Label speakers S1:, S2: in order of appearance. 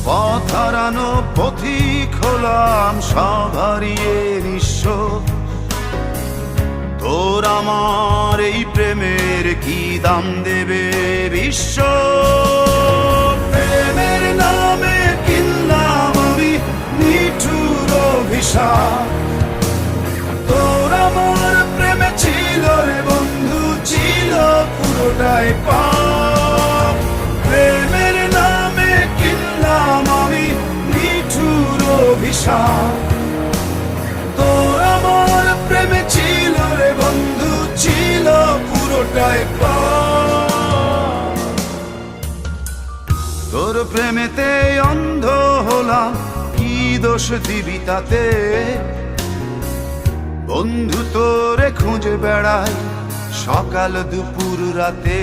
S1: পথ হারানো পথিক হলাম সব হারিয়ে নিঃস্ব। তোর আমার এই প্রেমের কি দাম দেবে বিশ্ব? প্রেমের নামে কিনলাম আমি নিঠুর অভিশাপ। তোর আমার প্রেমে ছিল রে বন্ধু, ছিল পুরোটাই পাপ। প্রেমের নামে কিনলাম আমি নিঠুর অভিশাপ। তোর আমার প্রেমে ছিল রে বন্ধু, ছিল পুরোটাই পাপ। তোর প্রেমেতে অন্ধ হলাম, কি দোষ দিবি তাতে? বন্ধু তোরে খুঁজে বেড়াই সকাল দুপুর রাতে।